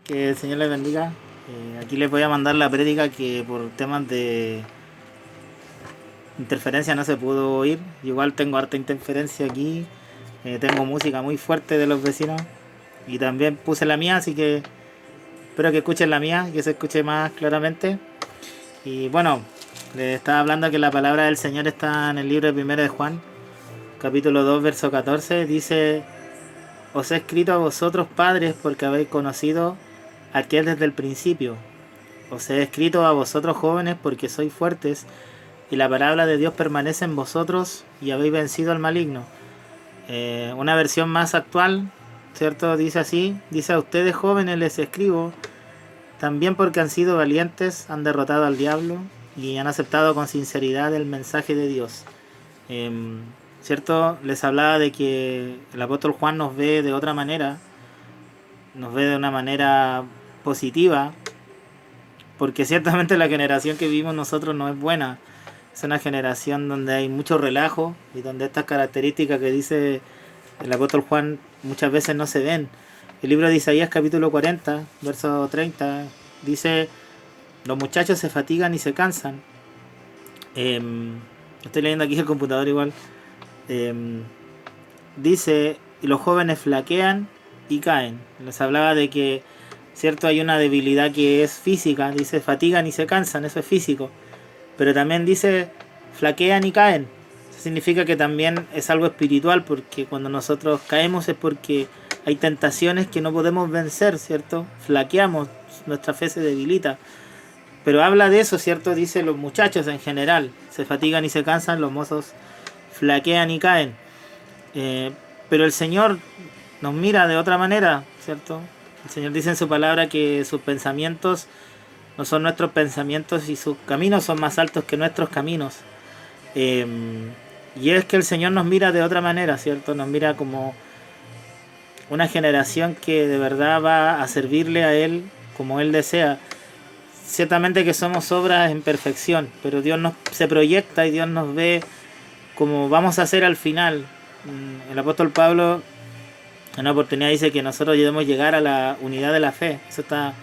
Que el Señor les bendiga. Aquí les voy a mandar la prédica que por temas de interferencia no se pudo oír. Igual tengo harta interferencia aquí. Tengo música muy fuerte de los vecinos. Y también puse la mía, así que espero que escuchen la mía, que se escuche más claramente. Y bueno, les estaba hablando que la palabra del Señor está en el libro de 1 de Juan, capítulo 2, verso 14. Dice: os he escrito a vosotros, padres, porque habéis conocido a aquel desde el principio. Os he escrito a vosotros, jóvenes, porque sois fuertes, y la palabra de Dios permanece en vosotros, y habéis vencido al maligno. Una versión más actual, ¿cierto? Dice así: dice: a ustedes, jóvenes, les escribo, también porque han sido valientes, han derrotado al diablo, y han aceptado con sinceridad el mensaje de Dios. ¿Cierto? Les hablaba de que el apóstol Juan nos ve de otra manera, nos ve de una manera positiva, porque ciertamente la generación que vivimos nosotros no es buena. Es una generación donde hay mucho relajo y donde estas características que dice el apóstol Juan muchas veces no se ven. El libro de Isaías capítulo 40, verso 30, dice: los muchachos se fatigan y se cansan. Estoy leyendo aquí el computador igual. Dice: y los jóvenes flaquean y caen. Les hablaba de que, cierto, hay una debilidad que es física. Dice: fatigan y se cansan, eso es físico. Pero también dice: flaquean y caen. Eso significa que también es algo espiritual, porque cuando nosotros caemos es porque hay tentaciones que no podemos vencer, ¿cierto? Flaqueamos, nuestra fe se debilita. Pero habla de eso, ¿cierto? Dice: los muchachos en general se fatigan y se cansan, los mozos flaquean y caen. Pero el Señor nos mira de otra manera, ¿cierto? El Señor dice en su palabra que sus pensamientos no son nuestros pensamientos y sus caminos son más altos que nuestros caminos. Y es que el Señor nos mira de otra manera, ¿cierto? Nos mira como una generación que de verdad va a servirle a Él como Él desea. Ciertamente que somos obras en perfección, pero Dios nos se proyecta y Dios nos ve como vamos a ser al final. El apóstol Pablo en una oportunidad dice que nosotros debemos llegar a la unidad de la fe. Eso está,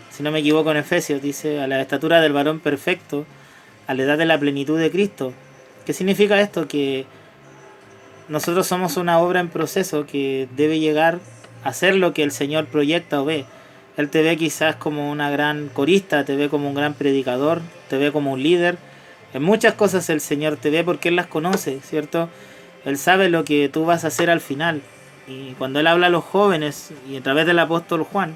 si no me equivoco, en Efesios. Dice: a la estatura del varón perfecto, a la edad de la plenitud de Cristo. ¿Qué significa esto? Que nosotros somos una obra en proceso que debe llegar a ser lo que el Señor proyecta o ve. Él te ve quizás como una gran corista, te ve como un gran predicador, te ve como un líder. En muchas cosas el Señor te ve porque Él las conoce, ¿cierto? Él sabe lo que tú vas a hacer al final. Y cuando Él habla a los jóvenes, y a través del apóstol Juan,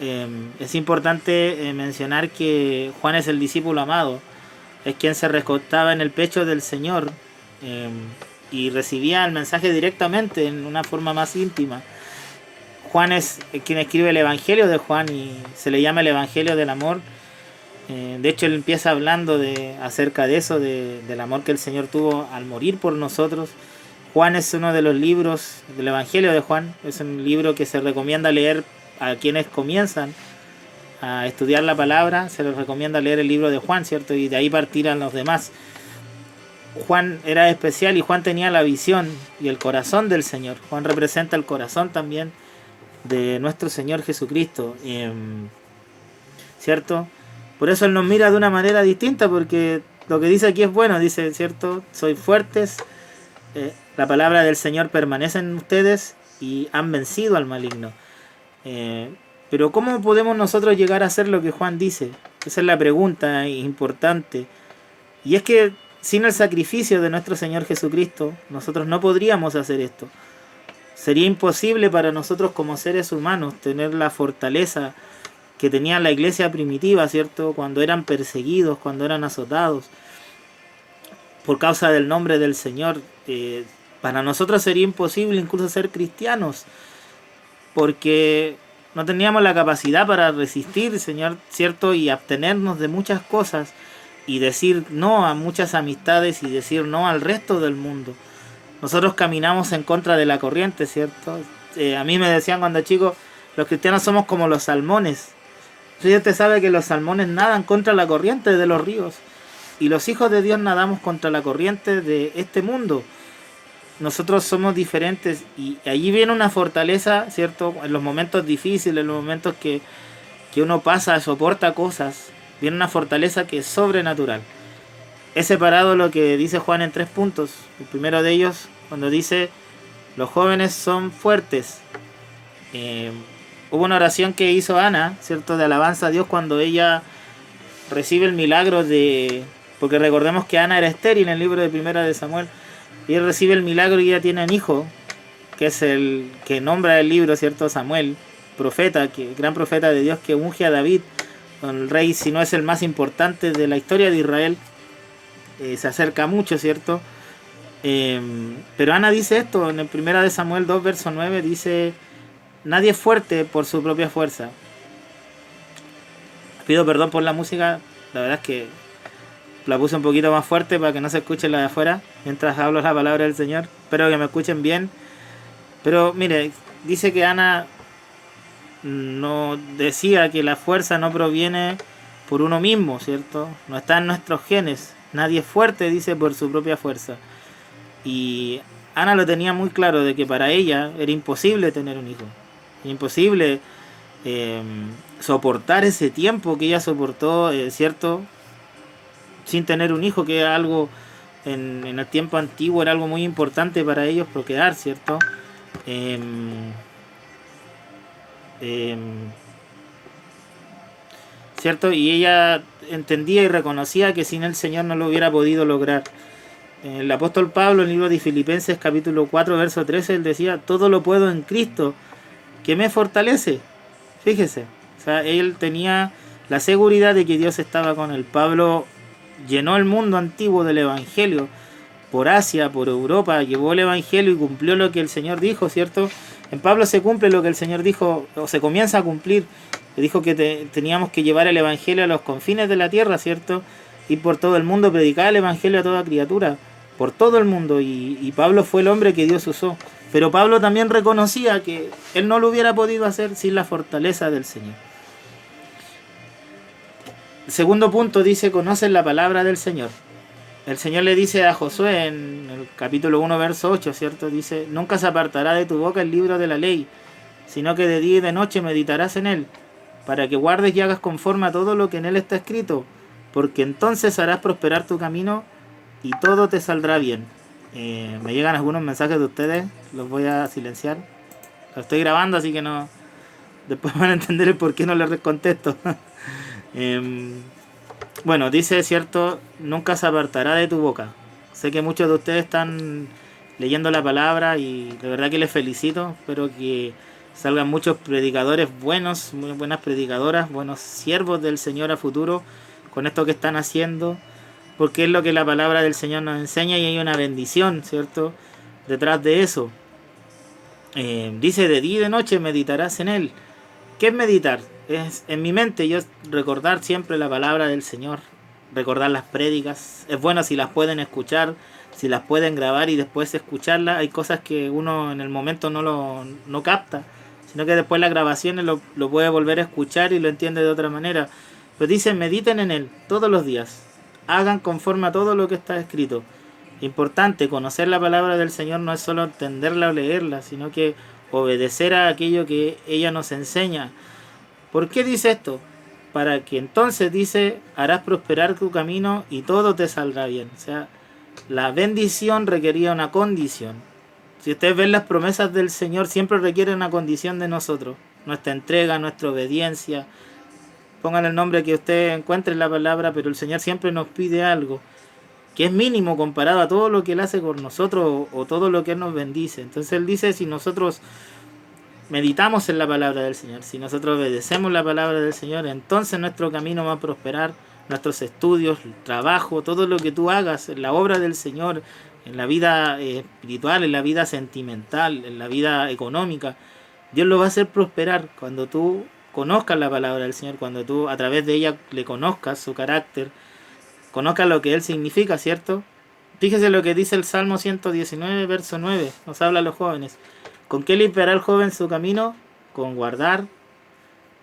es importante mencionar que Juan es el discípulo amado. Es quien se recostaba en el pecho del Señor y recibía el mensaje directamente, en una forma más íntima. Juan es quien escribe el Evangelio de Juan y se le llama el Evangelio del amor. De hecho, él empieza hablando acerca de eso, del amor que el Señor tuvo al morir por nosotros. Juan es uno de los libros del Evangelio de Juan. Es un libro que se recomienda leer a quienes comienzan a estudiar la palabra. Se les recomienda leer el libro de Juan, ¿cierto? Y de ahí partirán los demás. Juan era especial y Juan tenía la visión y el corazón del Señor. Juan representa el corazón también de nuestro Señor Jesucristo, ¿cierto? Por eso Él nos mira de una manera distinta, porque lo que dice aquí es bueno. Dice, ¿cierto? Sois fuertes, la palabra del Señor permanece en ustedes y han vencido al maligno. Pero ¿cómo podemos nosotros llegar a hacer lo que Juan dice? Esa es la pregunta importante. Y es que sin el sacrificio de nuestro Señor Jesucristo, nosotros no podríamos hacer esto. Sería imposible para nosotros como seres humanos tener la fortaleza que tenía la iglesia primitiva, ¿cierto? Cuando eran perseguidos, cuando eran azotados por causa del nombre del Señor. Para nosotros sería imposible incluso ser cristianos, porque no teníamos la capacidad para resistir, Señor, ¿cierto? Y abstenernos de muchas cosas y decir no a muchas amistades y decir no al resto del mundo. Nosotros caminamos en contra de la corriente, ¿cierto? A mí me decían cuando chico, los cristianos somos como los salmones. Usted sabe que los salmones nadan contra la corriente de los ríos. Y los hijos de Dios nadamos contra la corriente de este mundo. nosotros somos diferentes y allí viene una fortaleza, ¿cierto? En los momentos difíciles, en los momentos que uno pasa, soporta cosas, viene una fortaleza que es sobrenatural. He separado lo que dice Juan en 3 puntos. El primero de ellos, cuando dice, los jóvenes son fuertes. Hubo una oración que hizo Ana, ¿cierto? De alabanza a Dios cuando ella recibe el milagro de... Porque recordemos que Ana era estéril en el libro de Primera de Samuel. Y él recibe el milagro y ella tiene un hijo, que es el que nombra el libro, ¿cierto? Samuel, profeta, gran profeta de Dios que unge a David, el rey, si no es el más importante de la historia de Israel. Se acerca mucho, ¿cierto? Pero Ana dice esto, en el Primera de Samuel 2, verso 9, dice, nadie es fuerte por su propia fuerza. Pido perdón por la música, la verdad es que la puse un poquito más fuerte para que no se escuche la de afuera mientras hablo la palabra del Señor. Espero que me escuchen bien. Pero mire, dice que Ana no decía que la fuerza no proviene por uno mismo, ¿cierto? No está en nuestros genes. Nadie es fuerte, dice, por su propia fuerza. Y Ana lo tenía muy claro de que para ella era imposible tener un hijo. Era imposible soportar ese tiempo que ella soportó, ¿cierto? Sin tener un hijo, que era algo en el tiempo antiguo, era algo muy importante para ellos procrear, ¿cierto? ¿Cierto? Y ella entendía y reconocía que sin el Señor no lo hubiera podido lograr. El apóstol Pablo en el libro de Filipenses capítulo 4 verso 13, él decía, todo lo puedo en Cristo que me fortalece. Fíjese, o sea, él tenía la seguridad de que Dios estaba con él. Pablo llenó el mundo antiguo del Evangelio, por Asia, por Europa, llevó el Evangelio y cumplió lo que el Señor dijo, ¿cierto? En Pablo se cumple lo que el Señor dijo, o se comienza a cumplir. Dijo que teníamos que llevar el Evangelio a los confines de la tierra, ¿cierto? Ir por todo el mundo, predicar el Evangelio a toda criatura, por todo el mundo. Y Pablo fue el hombre que Dios usó. Pero Pablo también reconocía que él no lo hubiera podido hacer sin la fortaleza del Señor. El segundo punto dice, conocen la palabra del Señor. El Señor le dice a Josué en el capítulo 1, verso 8, ¿cierto? Dice, nunca se apartará de tu boca el libro de la ley, sino que de día y de noche meditarás en él, para que guardes y hagas conforme a todo lo que en él está escrito, porque entonces harás prosperar tu camino y todo te saldrá bien. Me llegan algunos mensajes de ustedes, los voy a silenciar. Lo estoy grabando, así que no. Después van a entender el por qué no les contesto. Bueno, dice, cierto, nunca se apartará de tu boca. Sé que muchos de ustedes están leyendo la palabra y de verdad que les felicito. Espero que salgan muchos predicadores buenos, muy buenas predicadoras, buenos siervos del Señor a futuro con esto que están haciendo, porque es lo que la palabra del Señor nos enseña y hay una bendición, ¿cierto?, detrás de eso. Dice, de día y de noche meditarás en él. ¿Qué es meditar? Es en mi mente yo recordar siempre la palabra del Señor, recordar las prédicas. Es bueno si las pueden escuchar, si las pueden grabar y después escucharlas. Hay cosas que uno en el momento no capta, sino que después las grabaciones lo puede volver a escuchar y lo entiende de otra manera. Pero dice, mediten en él todos los días, hagan conforme a todo lo que está escrito. Importante, conocer la palabra del Señor no es solo entenderla o leerla, sino que obedecer a aquello que ella nos enseña. ¿Por qué dice esto? Para que entonces, dice, harás prosperar tu camino y todo te saldrá bien. O sea, la bendición requería una condición. Si ustedes ven las promesas del Señor, siempre requieren una condición de nosotros. Nuestra entrega, nuestra obediencia. Pongan el nombre que ustedes encuentren en la palabra, pero el Señor siempre nos pide algo que es mínimo comparado a todo lo que Él hace por nosotros o todo lo que Él nos bendice. Entonces Él dice, si nosotros meditamos en la palabra del Señor, si nosotros obedecemos la palabra del Señor, entonces nuestro camino va a prosperar, nuestros estudios, el trabajo, todo lo que tú hagas en la obra del Señor, en la vida espiritual, en la vida sentimental, en la vida económica, Dios lo va a hacer prosperar cuando tú conozcas la palabra del Señor, cuando tú a través de ella le conozcas su carácter, conozcas lo que Él significa, ¿cierto? Fíjese lo que dice el Salmo 119, verso 9, nos habla a los jóvenes. ¿Con qué limpiará el joven su camino? Con guardar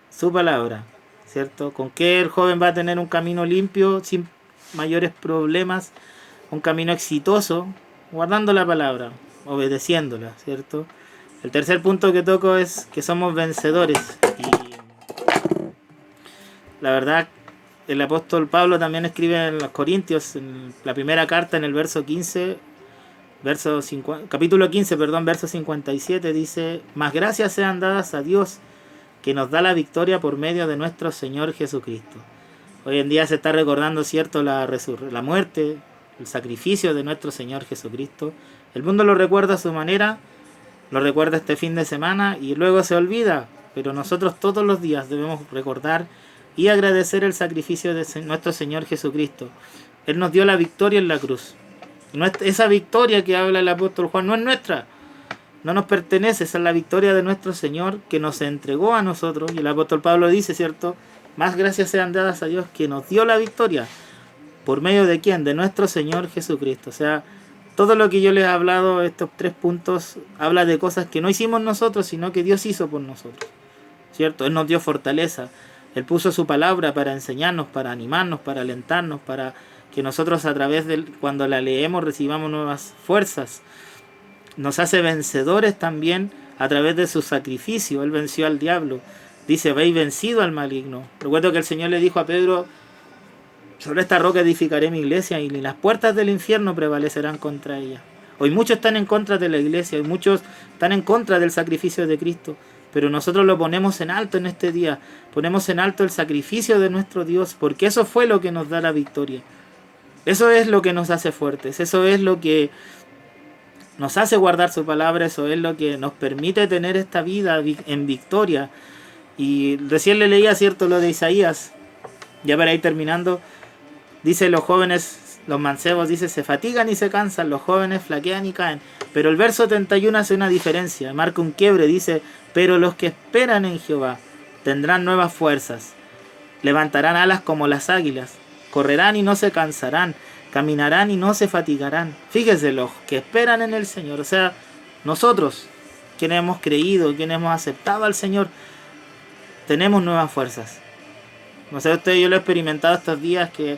su palabra, ¿cierto? ¿Con qué el joven va a tener un camino limpio, sin mayores problemas, un camino exitoso? Guardando la palabra. obedeciéndola, ¿cierto? El tercer punto que toco es que somos vencedores. Y la verdad, el apóstol Pablo también escribe en los Corintios, en la primera carta, en el verso 15, capítulo 15, perdón, verso 57, dice: Mas gracias sean dadas a Dios, que nos da la victoria por medio de nuestro Señor Jesucristo. Hoy en día se está recordando, ¿cierto?, la muerte, el sacrificio de nuestro Señor Jesucristo. El mundo lo recuerda a su manera, lo recuerda este fin de semana y luego se olvida. Pero nosotros todos los días debemos recordar y agradecer el sacrificio de nuestro Señor Jesucristo. Él nos dio la victoria en la cruz. Esa victoria que habla el apóstol Juan no es nuestra, no nos pertenece, esa es la victoria de nuestro Señor que nos entregó a nosotros. Y el apóstol Pablo dice, ¿cierto? Más gracias sean dadas a Dios que nos dio la victoria. ¿Por medio de quién? De nuestro Señor Jesucristo. O sea, todo lo que yo les he hablado, estos 3 puntos, habla de cosas que no hicimos nosotros, sino que Dios hizo por nosotros, ¿cierto? Él nos dio fortaleza. Él puso su palabra para enseñarnos, para animarnos, para alentarnos, para que nosotros a través de cuando la leemos recibamos nuevas fuerzas. Nos hace vencedores también a través de su sacrificio. Él venció al diablo. Dice, habéis vencido al maligno. Recuerdo que el Señor le dijo a Pedro, sobre esta roca edificaré mi iglesia y ni las puertas del infierno prevalecerán contra ella. Hoy muchos están en contra de la iglesia, hoy muchos están en contra del sacrificio de Cristo, pero nosotros lo ponemos en alto en este día. Ponemos en alto el sacrificio de nuestro Dios, porque eso fue lo que nos da la victoria. Eso es lo que nos hace fuertes, eso es lo que nos hace guardar su palabra, eso es lo que nos permite tener esta vida en victoria. Y recién le leía, ¿cierto?, lo de Isaías, ya para ir terminando. Dice, los jóvenes, los mancebos, dice, se fatigan y se cansan, los jóvenes flaquean y caen. Pero el verso 31 hace una diferencia, marca un quiebre, dice, pero los que esperan en Jehová tendrán nuevas fuerzas, levantarán alas como las águilas, correrán y no se cansarán, caminarán y no se fatigarán. Fíjese, los que esperan en el Señor, o sea, nosotros, quienes hemos creído, quienes hemos aceptado al Señor, tenemos nuevas fuerzas. No sé ustedes, yo lo he experimentado estos días, que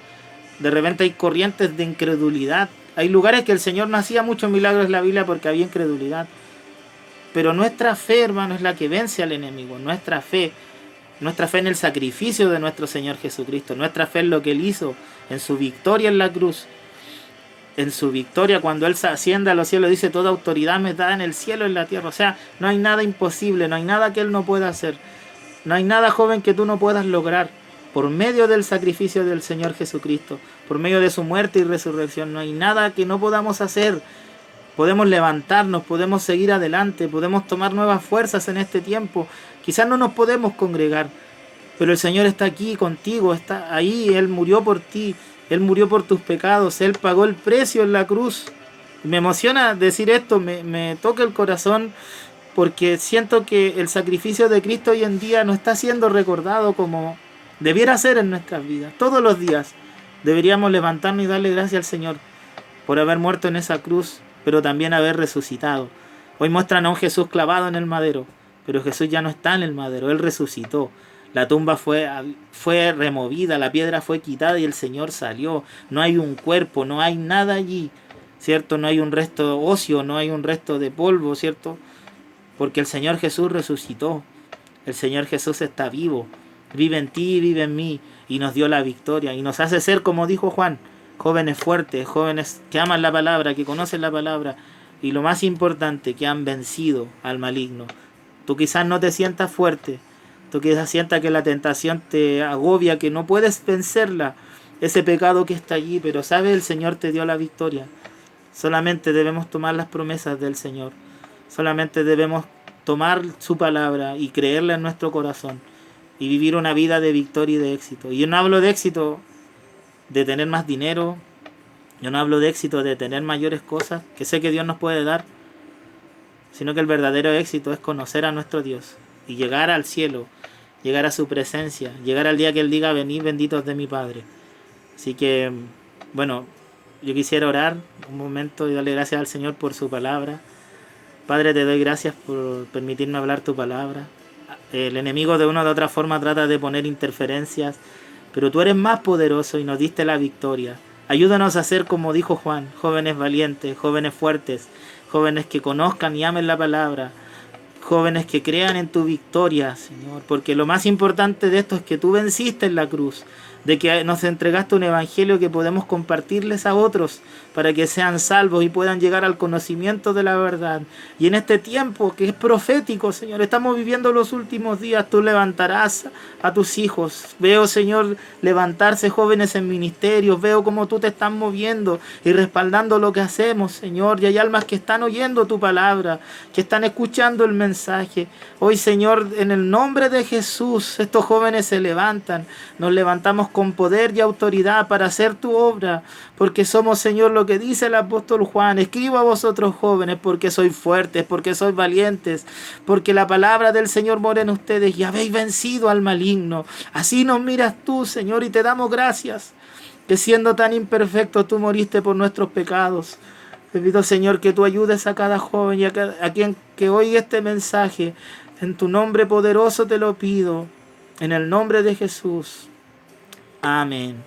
de repente hay corrientes de incredulidad. Hay lugares que el Señor no hacía muchos milagros en la Biblia porque había incredulidad. Pero nuestra fe, hermano, es la que vence al enemigo. Nuestra fe en el sacrificio de nuestro Señor Jesucristo. Nuestra fe en lo que Él hizo, en su victoria en la cruz. En su victoria cuando Él se asciende a los cielos, dice, toda autoridad me da en el cielo y en la tierra. O sea, no hay nada imposible, no hay nada que Él no pueda hacer. No hay nada, joven, que tú no puedas lograr. Por medio del sacrificio del Señor Jesucristo, por medio de su muerte y resurrección, no hay nada que no podamos hacer. Podemos levantarnos, podemos seguir adelante, podemos tomar nuevas fuerzas en este tiempo. Quizás no nos podemos congregar, pero el Señor está aquí contigo, está ahí. Él murió por ti, Él murió por tus pecados, Él pagó el precio en la cruz. Me emociona decir esto, me toca el corazón, porque siento que el sacrificio de Cristo hoy en día no está siendo recordado como debiera ser en nuestras vidas. Todos los días deberíamos levantarnos y darle gracias al Señor por haber muerto en esa cruz, pero también haber resucitado. Hoy muestran a un Jesús clavado en el madero, pero Jesús ya no está en el madero, Él resucitó. La tumba fue removida, la piedra fue quitada y el Señor salió. No hay un cuerpo, no hay nada allí, ¿cierto? No hay un resto óseo, no hay un resto de polvo, ¿cierto? Porque el Señor Jesús resucitó. El Señor Jesús está vivo. Vive en ti, vive en mí, y nos dio la victoria, y nos hace ser, como dijo Juan, jóvenes fuertes, jóvenes que aman la palabra, que conocen la palabra, y lo más importante, que han vencido al maligno. Tú quizás no te sientas fuerte, tú quizás sientas que la tentación te agobia, que no puedes vencerla, ese pecado que está allí, pero sabes, el Señor te dio la victoria. Solamente debemos tomar las promesas del Señor, solamente debemos tomar su palabra y creerla en nuestro corazón, y vivir una vida de victoria y de éxito. Y yo no hablo de éxito de tener más dinero, yo no hablo de éxito de tener mayores cosas, que sé que Dios nos puede dar, sino que el verdadero éxito es conocer a nuestro Dios y llegar al cielo, llegar a su presencia, llegar al día que Él diga, venid benditos de mi Padre. Así que, bueno, yo quisiera orar un momento y darle gracias al Señor por su palabra. Padre, te doy gracias por permitirme hablar tu palabra. El enemigo de una u otra forma trata de poner interferencias, pero tú eres más poderoso y nos diste la victoria. Ayúdanos a ser, como dijo Juan, jóvenes valientes, jóvenes fuertes, jóvenes que conozcan y amen la palabra, jóvenes que crean en tu victoria, Señor, porque lo más importante de esto es que tú venciste en la cruz, de que nos entregaste un evangelio que podemos compartirles a otros para que sean salvos y puedan llegar al conocimiento de la verdad. Y en este tiempo que es profético, Señor, estamos viviendo los últimos días, tú levantarás a tus hijos. Veo, Señor, levantarse jóvenes en ministerios, veo cómo tú te estás moviendo y respaldando lo que hacemos, Señor, y hay almas que están oyendo tu palabra, que están escuchando el mensaje. Hoy, Señor, en el nombre de Jesús, estos jóvenes se levantan, nos levantamos con poder y autoridad para hacer tu obra, porque somos, Señor, lo que dice el apóstol Juan: escribo a vosotros jóvenes porque sois fuertes, porque sois valientes, porque la palabra del Señor mora en ustedes y habéis vencido al maligno. Así nos miras tú, Señor, y te damos gracias, que siendo tan imperfecto tú moriste por nuestros pecados. Te pido, Señor, que tú ayudes a cada joven y a quien que oiga este mensaje. En tu nombre poderoso te lo pido, en el nombre de Jesús. Amén.